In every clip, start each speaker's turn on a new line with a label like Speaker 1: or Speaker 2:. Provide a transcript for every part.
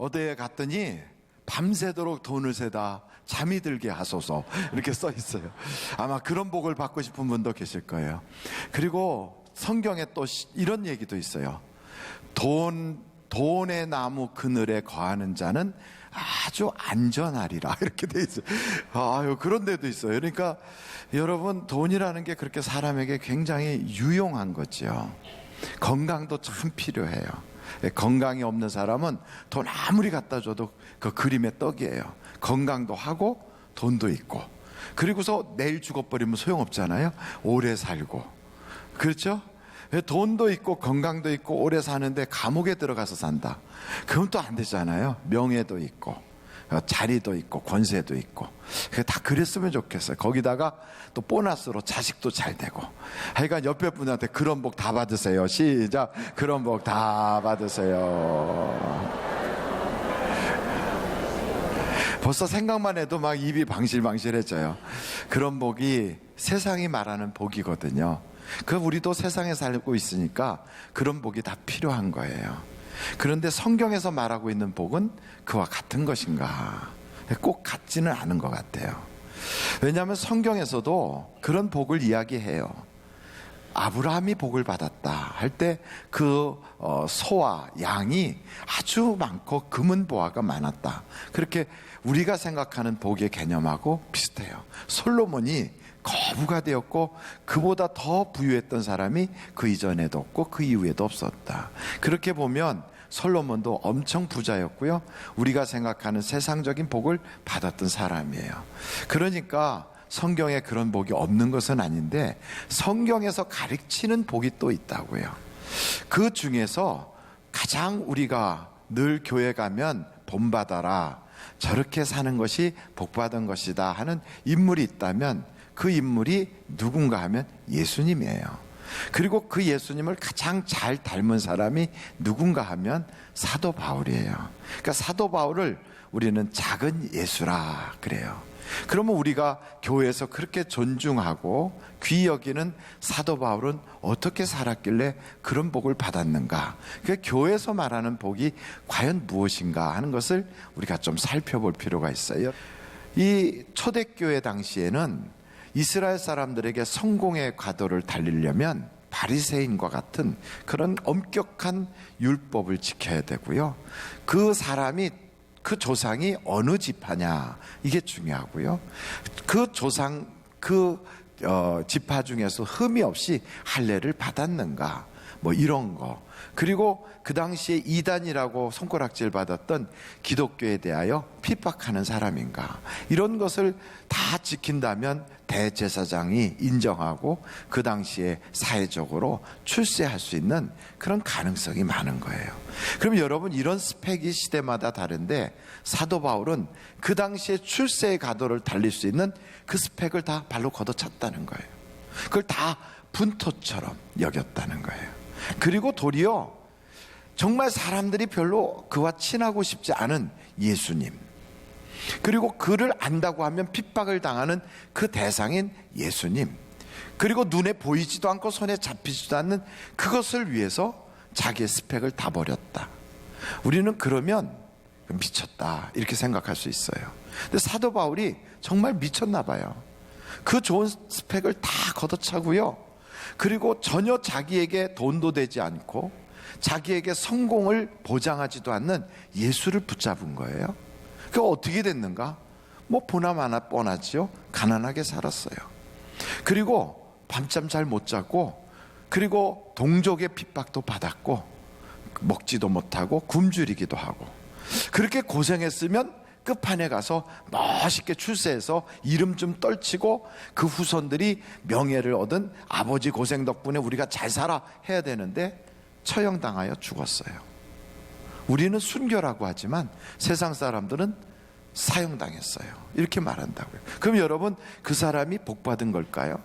Speaker 1: 어디에 갔더니 밤새도록 돈을 세다 잠이 들게 하소서 이렇게 써 있어요. 아마 그런 복을 받고 싶은 분도 계실 거예요. 그리고 성경에 또 이런 얘기도 있어요. 돈의 나무 그늘에 거하는 자는 아주 안전하리라 이렇게 돼 있어요. 아유, 그런 데도 있어요. 그러니까 여러분, 돈이라는 게 그렇게 사람에게 굉장히 유용한 거죠. 건강도 참 필요해요. 건강이 없는 사람은 돈 아무리 갖다 줘도 그 그림의 떡이에요. 건강도 하고 돈도 있고, 그리고서 내일 죽어버리면 소용없잖아요. 오래 살고. 그렇죠? 돈도 있고 건강도 있고 오래 사는데 감옥에 들어가서 산다, 그건 또 안 되잖아요. 명예도 있고 자리도 있고 권세도 있고, 다 그랬으면 좋겠어요. 거기다가 또 보너스로 자식도 잘 되고. 하여간 옆에 분한테 그런 복 다 받으세요. 시작. 그런 복 다 받으세요. 벌써 생각만 해도 막 입이 방실방실해져요. 그런 복이 세상이 말하는 복이거든요. 우리도 세상에 살고 있으니까 그런 복이 다 필요한 거예요. 그런데 성경에서 말하고 있는 복은 그와 같은 것인가? 꼭 같지는 않은 것 같아요. 왜냐하면 성경에서도 그런 복을 이야기해요. 아브라함이 복을 받았다 할 때 그 소와 양이 아주 많고 금은 보화가 많았다, 그렇게 우리가 생각하는 복의 개념하고 비슷해요. 솔로몬이 거부가 되었고 그보다 더 부유했던 사람이 그 이전에도 없고 그 이후에도 없었다. 그렇게 보면 솔로몬도 엄청 부자였고요, 우리가 생각하는 세상적인 복을 받았던 사람이에요. 그러니까 성경에 그런 복이 없는 것은 아닌데 성경에서 가르치는 복이 또 있다고요. 그 중에서 가장 우리가 늘 교회 가면 본받아라, 저렇게 사는 것이 복받은 것이다 하는 인물이 있다면 그 인물이 누군가 하면 예수님이에요. 그리고 그 예수님을 가장 잘 닮은 사람이 누군가 하면 사도 바울이에요. 그러니까 사도 바울을 우리는 작은 예수라 그래요. 그러면 우리가 교회에서 그렇게 존중하고 귀히 여기는 사도 바울은 어떻게 살았길래 그런 복을 받았는가? 그러니까 교회에서 말하는 복이 과연 무엇인가 하는 것을 우리가 좀 살펴볼 필요가 있어요. 이 초대교회 당시에는 이스라엘 사람들에게 성공의 과도를 달리려면 바리새인과 같은 그런 엄격한 율법을 지켜야 되고요, 그 사람이 그 조상이 어느 지파냐 이게 중요하고요, 그 조상 지파 중에서 흠이 없이 할례를 받았는가 뭐 이런 거, 그리고 그 당시에 이단이라고 손가락질 받았던 기독교에 대하여 핍박하는 사람인가, 이런 것을 다 지킨다면 대제사장이 인정하고 그 당시에 사회적으로 출세할 수 있는 그런 가능성이 많은 거예요. 그럼 여러분, 이런 스펙이 시대마다 다른데 사도 바울은 그 당시에 출세의 가도를 달릴 수 있는 그 스펙을 다 발로 걷어찼다는 거예요. 그걸 다 분토처럼 여겼다는 거예요. 그리고 도리어 정말 사람들이 별로 그와 친하고 싶지 않은 예수님, 그리고 그를 안다고 하면 핍박을 당하는 그 대상인 예수님, 그리고 눈에 보이지도 않고 손에 잡히지도 않는 그것을 위해서 자기의 스펙을 다 버렸다. 우리는 그러면 미쳤다 이렇게 생각할 수 있어요. 근데 사도 바울이 정말 미쳤나 봐요. 그 좋은 스펙을 다 걷어차고요, 그리고 전혀 자기에게 돈도 되지 않고 자기에게 성공을 보장하지도 않는 예수를 붙잡은 거예요. 그 어떻게 됐는가? 뭐 보나마나 뻔하지요. 가난하게 살았어요. 그리고 밤잠 잘 못 자고, 그리고 동족의 핍박도 받았고, 먹지도 못하고 굶주리기도 하고, 그렇게 고생했으면 끝판에 가서 멋있게 출세해서 이름 좀 떨치고 그 후손들이 명예를 얻은 아버지 고생 덕분에 우리가 잘 살아 해야 되는데 처형당하여 죽었어요. 우리는 순교라고 하지만 세상 사람들은 사형당했어요. 이렇게 말한다고요. 그럼 여러분, 그 사람이 복받은 걸까요?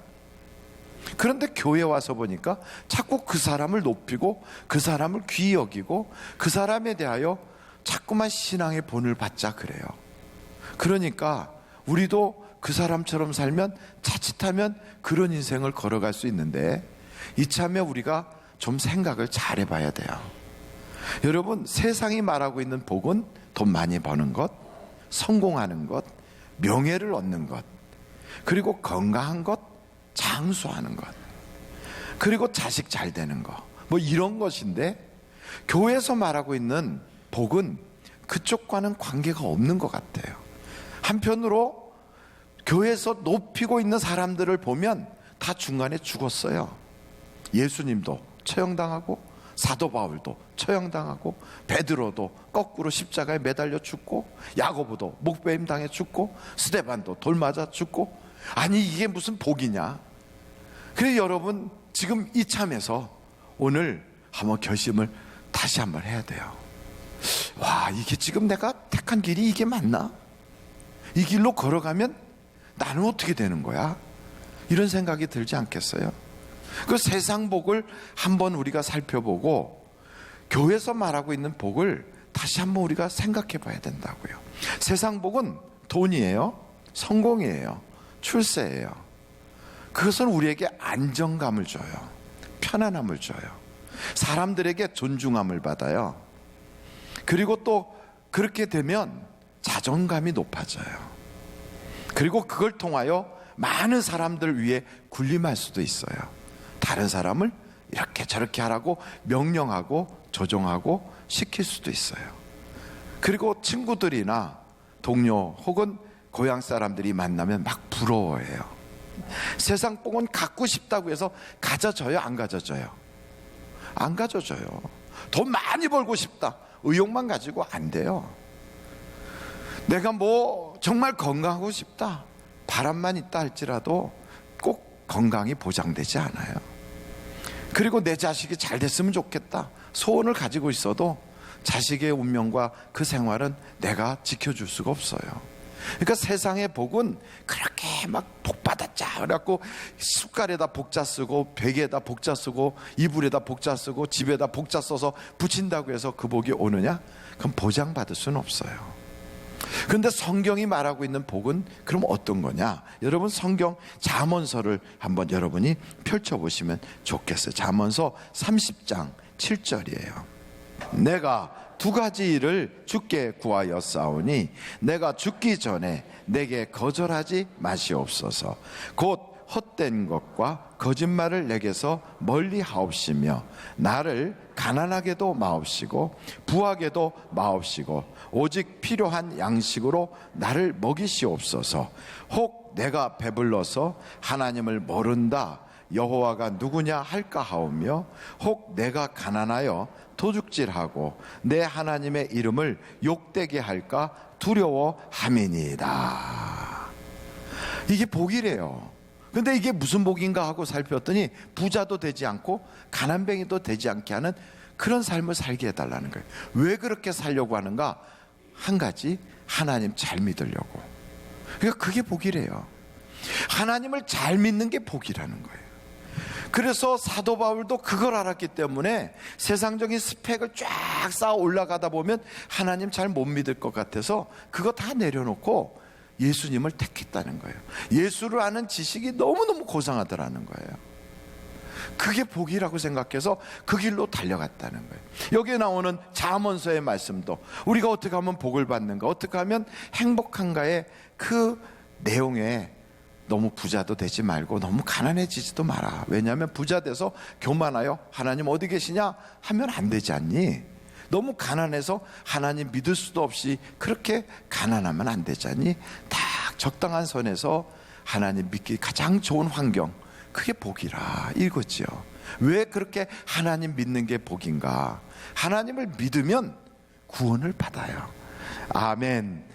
Speaker 1: 그런데 교회 와서 보니까 자꾸 그 사람을 높이고 그 사람을 귀히 여기고 그 사람에 대하여 자꾸만 신앙의 본을 받자 그래요. 그러니까 우리도 그 사람처럼 살면 자칫하면 그런 인생을 걸어갈 수 있는데, 이참에 우리가 좀 생각을 잘 해봐야 돼요. 여러분, 세상이 말하고 있는 복은 돈 많이 버는 것, 성공하는 것, 명예를 얻는 것, 그리고 건강한 것, 장수하는 것, 그리고 자식 잘 되는 것, 뭐 이런 것인데, 교회에서 말하고 있는 복은 그쪽과는 관계가 없는 것 같아요. 한편으로 교회에서 높이고 있는 사람들을 보면 다 중간에 죽었어요. 예수님도 처형당하고, 사도 바울도 처형당하고, 베드로도 거꾸로 십자가에 매달려 죽고, 야고보도 목베임 당해 죽고, 스데반도 돌 맞아 죽고. 아니 이게 무슨 복이냐. 그래서 여러분 지금 이참에서 오늘 한번 결심을 다시 한번 해야 돼요. 와, 이게 지금 내가 택한 길이 이게 맞나? 이 길로 걸어가면 나는 어떻게 되는 거야? 이런 생각이 들지 않겠어요? 그 세상 복을 한번 우리가 살펴보고 교회에서 말하고 있는 복을 다시 한번 우리가 생각해 봐야 된다고요. 세상 복은 돈이에요, 성공이에요, 출세예요. 그것은 우리에게 안정감을 줘요, 편안함을 줘요, 사람들에게 존중함을 받아요. 그리고 또 그렇게 되면 자존감이 높아져요. 그리고 그걸 통하여 많은 사람들 위해 군림할 수도 있어요. 다른 사람을 이렇게 저렇게 하라고 명령하고 조종하고 시킬 수도 있어요. 그리고 친구들이나 동료 혹은 고향 사람들이 만나면 막 부러워해요. 세상 복은 갖고 싶다고 해서 가져져요, 안 가져져요? 안 가져져요. 돈 많이 벌고 싶다, 의욕만 가지고 안 돼요. 내가 뭐 정말 건강하고 싶다, 바람만 있다 할지라도 꼭 건강이 보장되지 않아요. 그리고 내 자식이 잘 됐으면 좋겠다, 소원을 가지고 있어도 자식의 운명과 그 생활은 내가 지켜줄 수가 없어요. 그러니까 세상의 복은 그렇게 막 복 받았자 그래갖고 숟갈에다 복자 쓰고, 베개에다 복자 쓰고, 이불에다 복자 쓰고, 집에다 복자 써서 붙인다고 해서 그 복이 오느냐? 그럼 보장받을 수는 없어요. 그런데 성경이 말하고 있는 복은 그럼 어떤 거냐? 여러분 성경 잠언서를 한번 여러분이 펼쳐보시면 좋겠어요. 잠언서 30장 7절이에요. 내가 두 가지 일을 주께 구하였사오니 내가 죽기 전에 내게 거절하지 마시옵소서. 곧 헛된 것과 거짓말을 내게서 멀리 하옵시며 나를 가난하게도 마옵시고 부하게도 마옵시고 오직 필요한 양식으로 나를 먹이시옵소서. 혹 내가 배불러서 하나님을 모른다, 여호와가 누구냐 할까 하오며 혹 내가 가난하여 도둑질하고 내 하나님의 이름을 욕되게 할까 두려워함이니이다. 이게 복이래요. 근데 이게 무슨 복인가 하고 살폈더니 부자도 되지 않고 가난뱅이도 되지 않게 하는 그런 삶을 살게 해달라는 거예요. 왜 그렇게 살려고 하는가? 한 가지, 하나님 잘 믿으려고. 그러니까 그게 복이래요. 하나님을 잘 믿는 게 복이라는 거예요. 그래서 사도 바울도 그걸 알았기 때문에 세상적인 스펙을 쫙 쌓아 올라가다 보면 하나님 잘 못 믿을 것 같아서 그거 다 내려놓고 예수님을 택했다는 거예요. 예수를 아는 지식이 너무너무 고상하더라는 거예요. 그게 복이라고 생각해서 그 길로 달려갔다는 거예요. 여기에 나오는 잠언서의 말씀도 우리가 어떻게 하면 복을 받는가, 어떻게 하면 행복한가의 그 내용에 너무 부자도 되지 말고 너무 가난해지지도 마라. 왜냐하면 부자 돼서 교만하여 하나님 어디 계시냐 하면 안 되지 않니? 너무 가난해서 하나님 믿을 수도 없이 그렇게 가난하면 안 되지 않니? 딱 적당한 선에서 하나님 믿기 가장 좋은 환경, 그게 복이라 이거지요. 왜 그렇게 하나님 믿는 게 복인가? 하나님을 믿으면 구원을 받아요. 아멘.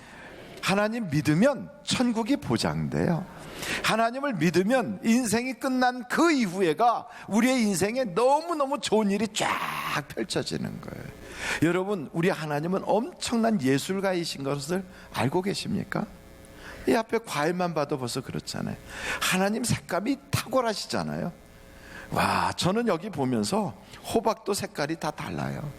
Speaker 1: 하나님 믿으면 천국이 보장돼요. 하나님을 믿으면 인생이 끝난 그 이후에가 우리의 인생에 너무너무 좋은 일이 쫙 펼쳐지는 거예요. 여러분, 우리 하나님은 엄청난 예술가이신 것을 알고 계십니까? 이 앞에 과일만 봐도 벌써 그렇잖아요. 하나님 색감이 탁월하시잖아요. 와, 저는 여기 보면서 호박도 색깔이 다 달라요.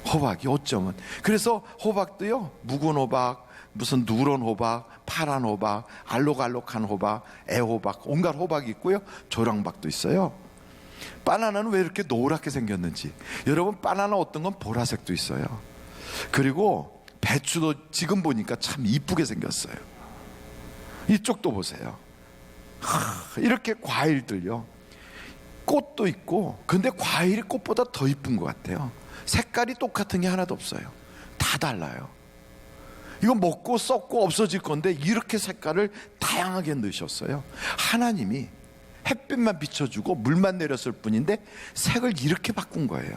Speaker 1: 호박이 어쩌면. 그래서 호박도요, 묵은 호박, 무슨 누런 호박, 파란 호박, 알록알록한 호박, 애호박, 온갖 호박이 있고요, 조랑박도 있어요. 바나나는 왜 이렇게 노랗게 생겼는지. 여러분, 바나나 어떤 건 보라색도 있어요. 그리고 배추도 지금 보니까 참 이쁘게 생겼어요. 이쪽도 보세요. 이렇게 과일들요, 꽃도 있고, 근데 과일이 꽃보다 더 이쁜 것 같아요. 색깔이 똑같은 게 하나도 없어요. 다 달라요. 이거 먹고 썩고 없어질 건데 이렇게 색깔을 다양하게 넣으셨어요. 하나님이 햇빛만 비춰주고 물만 내렸을 뿐인데 색을 이렇게 바꾼 거예요.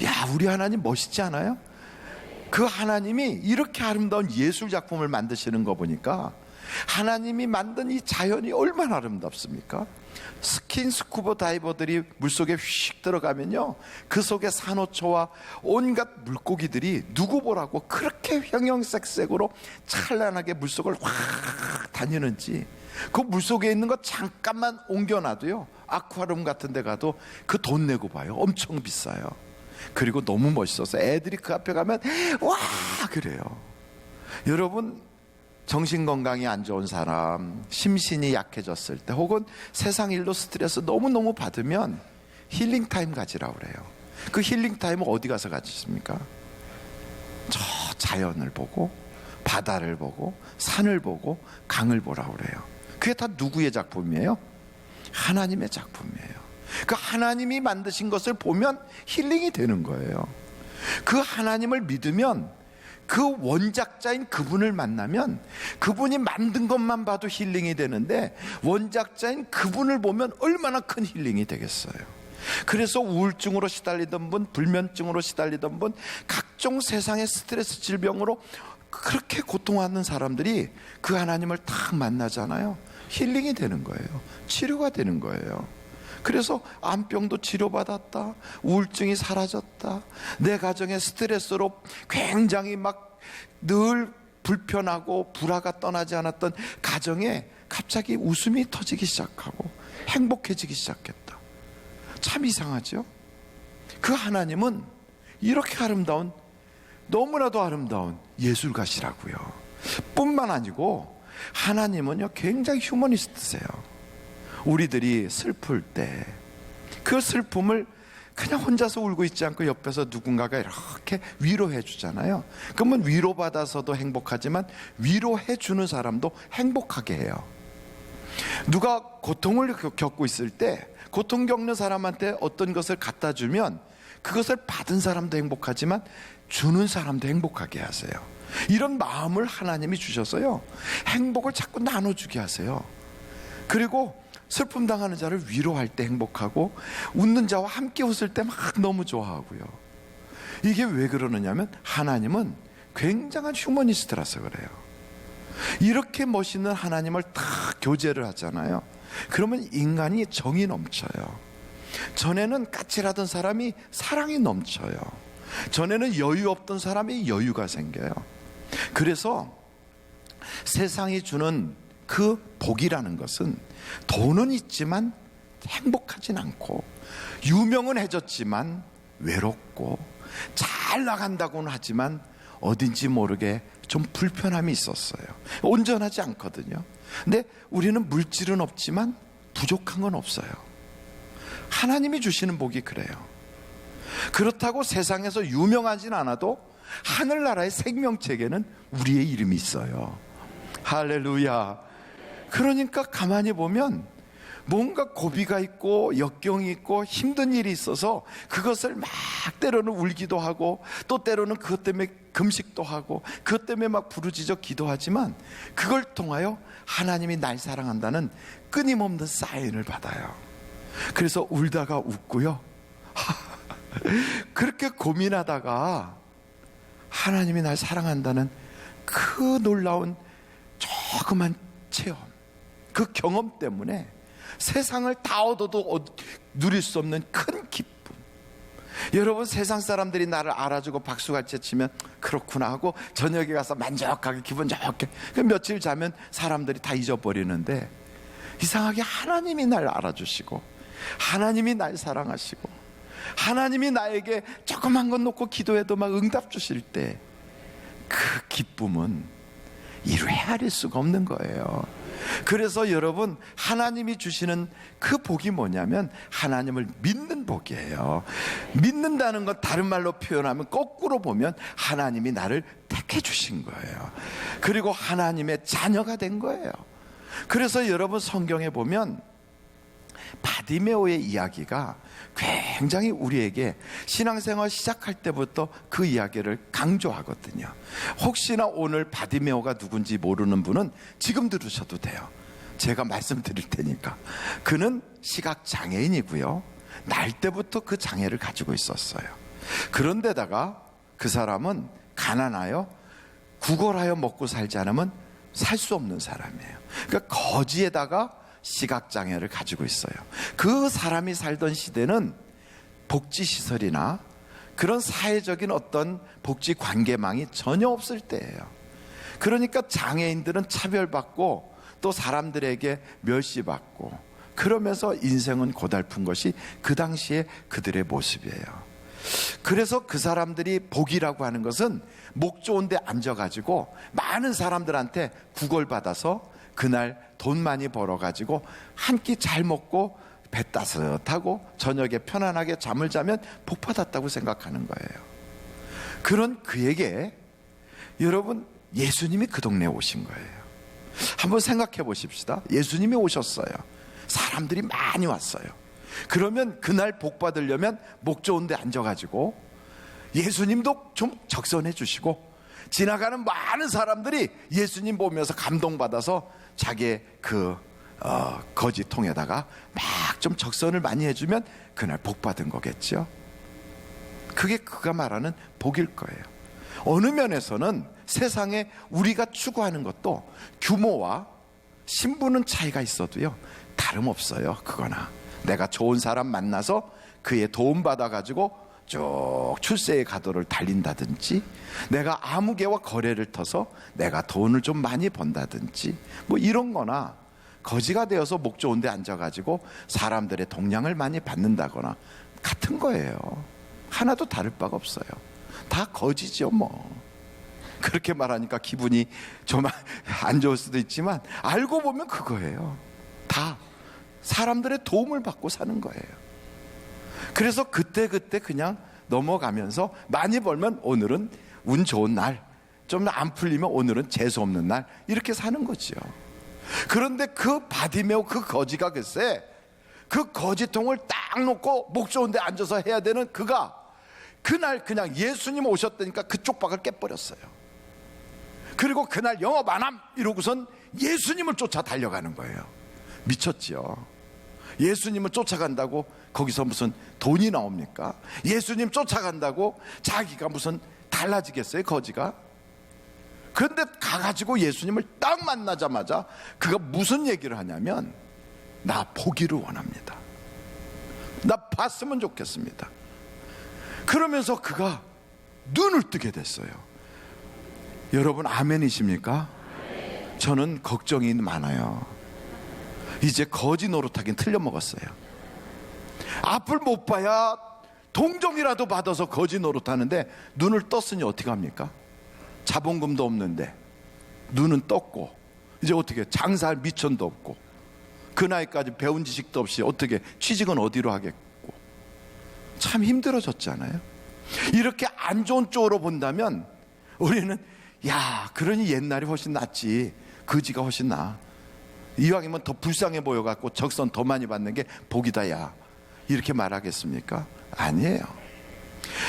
Speaker 1: 야, 우리 하나님 멋있지 않아요? 그 하나님이 이렇게 아름다운 예술 작품을 만드시는 거 보니까 하나님이 만든 이 자연이 얼마나 아름답습니까? 스킨스쿠버 다이버들이 물속에 휙 들어가면요, 그 속에 산호초와 온갖 물고기들이 누구 보라고 그렇게 형형색색으로 찬란하게 물속을 확 다니는지, 그 물속에 있는 거 잠깐만 옮겨놔도요, 아쿠아리움 같은 데 가도 그 돈 내고 봐요. 엄청 비싸요. 그리고 너무 멋있어서 애들이 그 앞에 가면 와 그래요. 여러분, 정신건강이 안 좋은 사람, 심신이 약해졌을 때, 혹은 세상 일로 스트레스 너무너무 받으면 힐링타임 가지라고 그래요. 그 힐링타임은 어디 가서 가지십니까? 저 자연을 보고, 바다를 보고, 산을 보고, 강을 보라고 그래요. 그게 다 누구의 작품이에요? 하나님의 작품이에요. 그 하나님이 만드신 것을 보면 힐링이 되는 거예요. 그 하나님을 믿으면, 그 원작자인 그분을 만나면 그분이 만든 것만 봐도 힐링이 되는데 원작자인 그분을 보면 얼마나 큰 힐링이 되겠어요. 그래서 우울증으로 시달리던 분, 불면증으로 시달리던 분, 각종 세상의 스트레스 질병으로 그렇게 고통하는 사람들이 그 하나님을 딱 만나잖아요. 힐링이 되는 거예요. 치료가 되는 거예요. 그래서 암병도 치료받았다, 우울증이 사라졌다, 내 가정의 스트레스로 굉장히 막 늘 불편하고 불화가 떠나지 않았던 가정에 갑자기 웃음이 터지기 시작하고 행복해지기 시작했다. 참 이상하죠? 그 하나님은 이렇게 아름다운, 너무나도 아름다운 예술가시라고요. 뿐만 아니고 하나님은요, 굉장히 휴머니스트세요. 우리들이 슬플 때 그 슬픔을 그냥 혼자서 울고 있지 않고 옆에서 누군가가 이렇게 위로해 주잖아요. 그러면 위로받아서도 행복하지만 위로해 주는 사람도 행복하게 해요. 누가 고통을 겪고 있을 때 고통 겪는 사람한테 어떤 것을 갖다 주면 그것을 받은 사람도 행복하지만 주는 사람도 행복하게 하세요. 이런 마음을 하나님이 주셔서요, 행복을 자꾸 나눠주게 하세요. 그리고 슬픔 당하는 자를 위로할 때 행복하고, 웃는 자와 함께 웃을 때 막 너무 좋아하고요. 이게 왜 그러느냐면 하나님은 굉장한 휴머니스트라서 그래요. 이렇게 멋있는 하나님을 다 교제를 하잖아요. 그러면 인간이 정이 넘쳐요. 전에는 까칠하던 사람이 사랑이 넘쳐요. 전에는 여유 없던 사람이 여유가 생겨요. 그래서 세상이 주는 그 복이라는 것은 돈은 있지만 행복하진 않고, 유명은 해졌지만 외롭고, 잘 나간다고는 하지만 어딘지 모르게 좀 불편함이 있었어요. 온전하지 않거든요. 근데 우리는 물질은 없지만 부족한 건 없어요. 하나님이 주시는 복이 그래요. 그렇다고 세상에서 유명하진 않아도 하늘나라의 생명책에는 우리의 이름이 있어요. 할렐루야. 그러니까 가만히 보면 뭔가 고비가 있고 역경이 있고 힘든 일이 있어서 그것을 막 때로는 울기도 하고, 또 때로는 그것 때문에 금식도 하고, 그것 때문에 막 부르짖어 기도하지만 그걸 통하여 하나님이 날 사랑한다는 끊임없는 사인을 받아요. 그래서 울다가 웃고요, 그렇게 고민하다가 하나님이 날 사랑한다는 그 놀라운 조그만 체험, 그 경험 때문에 세상을 다 얻어도 누릴 수 없는 큰 기쁨. 여러분, 세상 사람들이 나를 알아주고 박수갈채 치면 그렇구나 하고 저녁에 가서 만족하게 기분 좋게 며칠 자면 사람들이 다 잊어버리는데, 이상하게 하나님이 날 알아주시고 하나님이 날 사랑하시고 하나님이 나에게 조그만 것 놓고 기도해도 막 응답 주실 때 그 기쁨은 이루 헤아릴 수가 없는 거예요. 그래서 여러분, 하나님이 주시는 그 복이 뭐냐면 하나님을 믿는 복이에요. 믿는다는 건 다른 말로 표현하면, 거꾸로 보면 하나님이 나를 택해 주신 거예요. 그리고 하나님의 자녀가 된 거예요. 그래서 여러분, 성경에 보면 바디메오의 이야기가 굉장히 우리에게 신앙생활 시작할 때부터 그 이야기를 강조하거든요. 혹시나 오늘 바디메오가 누군지 모르는 분은 지금 들으셔도 돼요. 제가 말씀드릴 테니까. 그는 시각장애인이고요, 날 때부터 그 장애를 가지고 있었어요. 그런데다가 그 사람은 가난하여 구걸하여 먹고 살지 않으면 살 수 없는 사람이에요. 그러니까 거지에다가 시각장애를 가지고 있어요. 그 사람이 살던 시대는 복지시설이나 그런 사회적인 어떤 복지 관계망이 전혀 없을 때예요. 그러니까 장애인들은 차별받고 또 사람들에게 멸시받고, 그러면서 인생은 고달픈 것이 그 당시에 그들의 모습이에요. 그래서 그 사람들이 복이라고 하는 것은 목 좋은 데 앉아가지고 많은 사람들한테 구걸받아서 그날 돈 많이 벌어가지고 한 끼 잘 먹고 배 따뜻하고 저녁에 편안하게 잠을 자면 복 받았다고 생각하는 거예요. 그런 그에게 여러분, 예수님이 그 동네에 오신 거예요. 한번 생각해 보십시다. 예수님이 오셨어요. 사람들이 많이 왔어요. 그러면 그날 복 받으려면 목 좋은 데 앉아가지고 예수님도 좀 적선해 주시고, 지나가는 많은 사람들이 예수님 보면서 감동받아서 자기의 그 거지통에다가 막 좀 적선을 많이 해주면 그날 복 받은 거겠죠. 그게 그가 말하는 복일 거예요. 어느 면에서는 세상에 우리가 추구하는 것도 규모와 신분은 차이가 있어도요, 다름없어요. 그거나 내가 좋은 사람 만나서 그의 도움 받아가지고 쭉 출세의 가도를 달린다든지, 내가 아무개와 거래를 터서 내가 돈을 좀 많이 번다든지, 뭐 이런 거나, 거지가 되어서 목 좋은 데 앉아가지고 사람들의 동량을 많이 받는다거나 같은 거예요. 하나도 다를 바가 없어요. 다 거지죠 뭐. 그렇게 말하니까 기분이 좀 안 좋을 수도 있지만 알고 보면 그거예요. 다 사람들의 도움을 받고 사는 거예요. 그래서 그때그때 그냥 넘어가면서 많이 벌면 오늘은 운 좋은 날, 좀 안 풀리면 오늘은 재수 없는 날, 이렇게 사는 거죠. 그런데 그 바디메오, 그 거지가 글쎄 그 거지통을 딱 놓고 목 좋은 데 앉아서 해야 되는 그가 그날 그냥 예수님 오셨다니까 그 쪽박을 깨버렸어요. 그리고 그날 영업 안 함 이러고선 예수님을 쫓아 달려가는 거예요. 미쳤지요. 예수님을 쫓아간다고 거기서 무슨 돈이 나옵니까? 예수님 쫓아간다고 자기가 무슨 달라지겠어요, 거지가? 그런데 가가지고 예수님을 딱 만나자마자 그가 무슨 얘기를 하냐면, 나 보기를 원합니다. 나 봤으면 좋겠습니다. 그러면서 그가 눈을 뜨게 됐어요. 여러분 아멘이십니까? 저는 걱정이 많아요. 이제 거지 노릇하긴 틀려먹었어요. 앞을 못 봐야 동정이라도 받아서 거지 노릇하는데 눈을 떴으니 어떻게 합니까? 자본금도 없는데 눈은 떴고 이제 어떻게 장사할 미천도 없고 그 나이까지 배운 지식도 없이 어떻게 취직은 어디로 하겠고, 참 힘들어졌잖아요. 이렇게 안 좋은 쪽으로 본다면 우리는 야, 그러니 옛날이 훨씬 낫지, 거지가 훨씬 나아, 이왕이면 더 불쌍해 보여갖고 적선 더 많이 받는 게 복이다 야, 이렇게 말하겠습니까? 아니에요.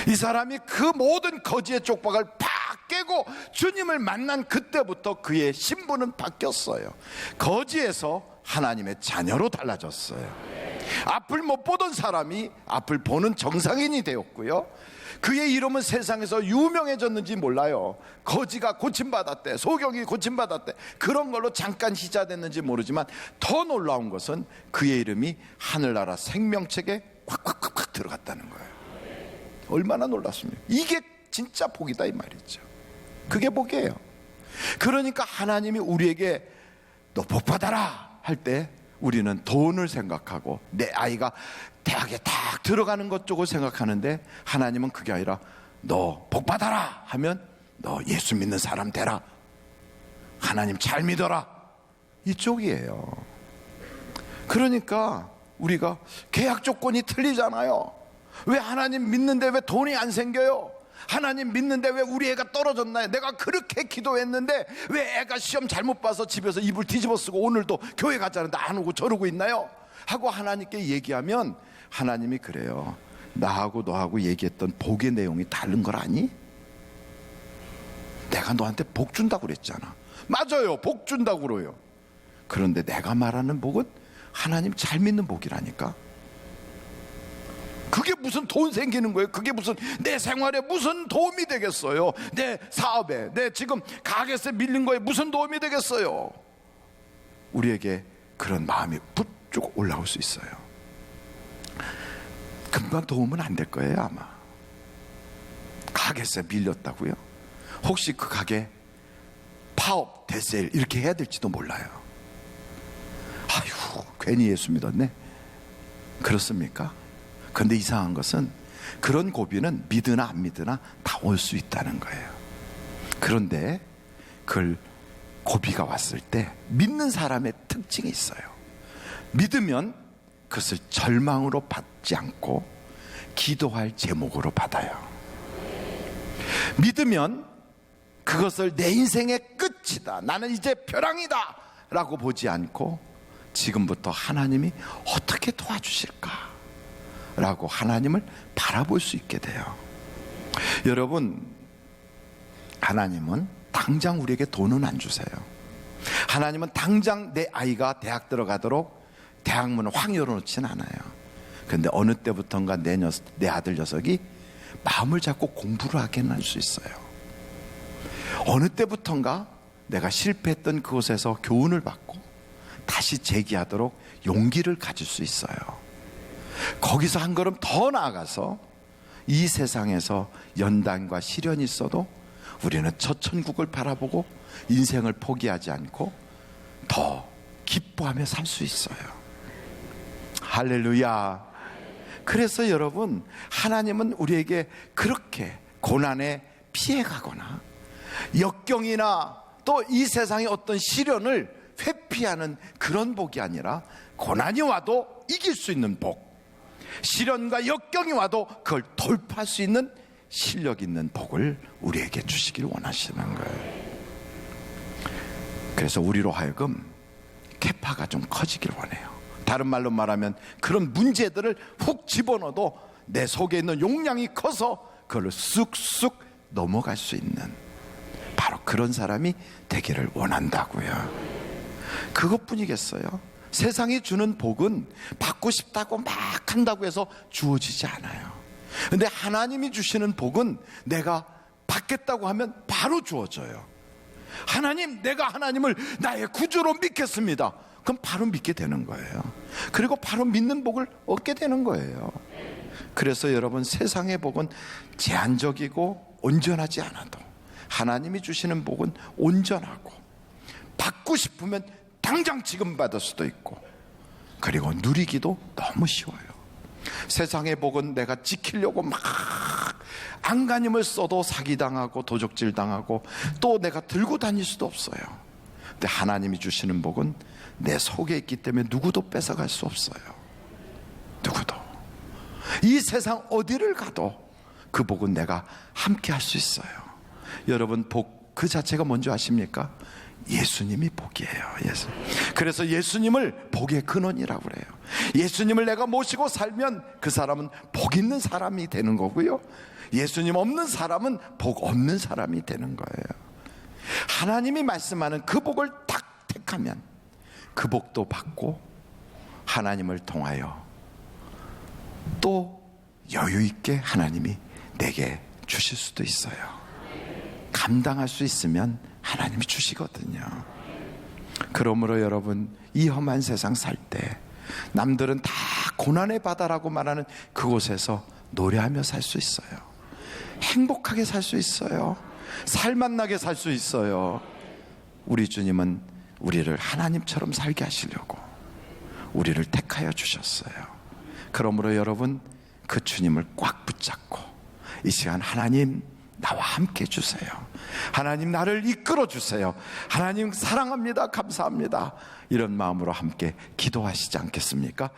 Speaker 1: 이 사람이 그 모든 거지의 쪽박을 팍 깨고 주님을 만난 그때부터 그의 신분은 바뀌었어요. 거지에서 하나님의 자녀로 달라졌어요. 앞을 못 보던 사람이 앞을 보는 정상인이 되었고요, 그의 이름은 세상에서 유명해졌는지 몰라요. 거지가 고침받았대, 소경이 고침받았대, 그런 걸로 잠깐 희자됐는지 모르지만 더 놀라운 것은 그의 이름이 하늘나라 생명책에 콱콱콱콱 들어갔다는 거예요. 얼마나 놀랐습니까? 이게 진짜 복이다 이 말이죠. 그게 복이에요. 그러니까 하나님이 우리에게 너 복 받아라 할 때 우리는 돈을 생각하고 내 아이가 대학에 딱 들어가는 것 쪽을 생각하는데, 하나님은 그게 아니라 너 복 받아라 하면 너 예수 믿는 사람 되라, 하나님 잘 믿어라, 이쪽이에요. 그러니까 우리가 계약 조건이 틀리잖아요. 왜 하나님 믿는데 왜 돈이 안 생겨요? 하나님 믿는데 왜 우리 애가 떨어졌나요? 내가 그렇게 기도했는데 왜 애가 시험 잘못 봐서 집에서 이불 뒤집어 쓰고 오늘도 교회 가자는데 안 오고 저러고 있나요? 하고 하나님께 얘기하면 하나님이 그래요. 나하고 너하고 얘기했던 복의 내용이 다른 걸 아니? 내가 너한테 복 준다고 그랬잖아. 맞아요, 복 준다고 그래요. 그런데 내가 말하는 복은 하나님 잘 믿는 복이라니까. 그게 무슨 돈 생기는 거예요? 그게 무슨 내 생활에 무슨 도움이 되겠어요? 내 사업에, 내 지금 가게세 밀린 거에 무슨 도움이 되겠어요? 우리에게 그런 마음이 부쩍 올라올 수 있어요. 금방 도움은 안 될 거예요. 아마 가게세 밀렸다고요? 혹시 그 가게 파업, 대세일 이렇게 해야 될지도 몰라요. 아휴, 괜히 예수 믿었네. 그렇습니까? 그런데 이상한 것은 그런 고비는 믿으나 안 믿으나 다 올 수 있다는 거예요. 그런데 그 고비가 왔을 때 믿는 사람의 특징이 있어요. 믿으면 그것을 절망으로 받지 않고 기도할 제목으로 받아요. 믿으면 그것을 내 인생의 끝이다, 나는 이제 벼랑이다 라고 보지 않고 지금부터 하나님이 어떻게 도와주실까 라고 하나님을 바라볼 수 있게 돼요. 여러분, 하나님은 당장 우리에게 돈은 안 주세요. 하나님은 당장 내 아이가 대학 들어가도록 대학문을 확 열어놓지는 않아요. 그런데 어느 때부턴가 내 아들 녀석이 마음을 잡고 공부를 하게 할 수 있어요. 어느 때부턴가 내가 실패했던 그곳에서 교훈을 받고 다시 재기하도록 용기를 가질 수 있어요. 거기서 한 걸음 더 나아가서 이 세상에서 연단과 시련이 있어도 우리는 저 천국을 바라보고 인생을 포기하지 않고 더 기뻐하며 살 수 있어요. 할렐루야. 그래서 여러분, 하나님은 우리에게 그렇게 고난에 피해가거나 역경이나 또 이 세상의 어떤 시련을 회피하는 그런 복이 아니라 고난이 와도 이길 수 있는 복, 시련과 역경이 와도 그걸 돌파할 수 있는 실력 있는 복을 우리에게 주시길 원하시는 거예요. 그래서 우리로 하여금 캐파가 좀 커지길 원해요. 다른 말로 말하면 그런 문제들을 훅 집어넣어도 내 속에 있는 용량이 커서 그걸 쑥쑥 넘어갈 수 있는 바로 그런 사람이 되기를 원한다고요. 그것뿐이겠어요? 세상이 주는 복은 받고 싶다고 막 한다고 해서 주어지지 않아요. 근데 하나님이 주시는 복은 내가 받겠다고 하면 바로 주어져요. 하나님, 내가 하나님을 나의 구주로 믿겠습니다. 그럼 바로 믿게 되는 거예요. 그리고 바로 믿는 복을 얻게 되는 거예요. 그래서 여러분, 세상의 복은 제한적이고 온전하지 않아도 하나님이 주시는 복은 온전하고 받고 싶으면 당장 지금 받을 수도 있고 그리고 누리기도 너무 쉬워요. 세상의 복은 내가 지키려고 막 안간힘을 써도 사기당하고 도적질당하고 또 내가 들고 다닐 수도 없어요. 근데 하나님이 주시는 복은 내 속에 있기 때문에 누구도 뺏어갈 수 없어요. 누구도. 이 세상 어디를 가도 그 복은 내가 함께 할 수 있어요. 여러분, 복 그 자체가 뭔지 아십니까? 예수님이 복이에요. 예수. 그래서 예수님을 복의 근원이라고 그래요. 예수님을 내가 모시고 살면 그 사람은 복 있는 사람이 되는 거고요, 예수님 없는 사람은 복 없는 사람이 되는 거예요. 하나님이 말씀하는 그 복을 딱 택하면 그 복도 받고 하나님을 통하여 또 여유 있게 하나님이 내게 주실 수도 있어요. 감당할 수 있으면 하나님이 주시거든요. 그러므로 여러분, 이 험한 세상 살 때 남들은 다 고난의 바다라고 말하는 그곳에서 노래하며 살 수 있어요. 행복하게 살 수 있어요. 살맛나게 살 수 있어요. 우리 주님은 우리를 하나님처럼 살게 하시려고 우리를 택하여 주셨어요. 그러므로 여러분, 그 주님을 꽉 붙잡고 이 시간, 하나님, 나와 함께 해주세요. 하나님 나를 이끌어 주세요. 하나님 사랑합니다. 감사합니다. 이런 마음으로 함께 기도하시지 않겠습니까?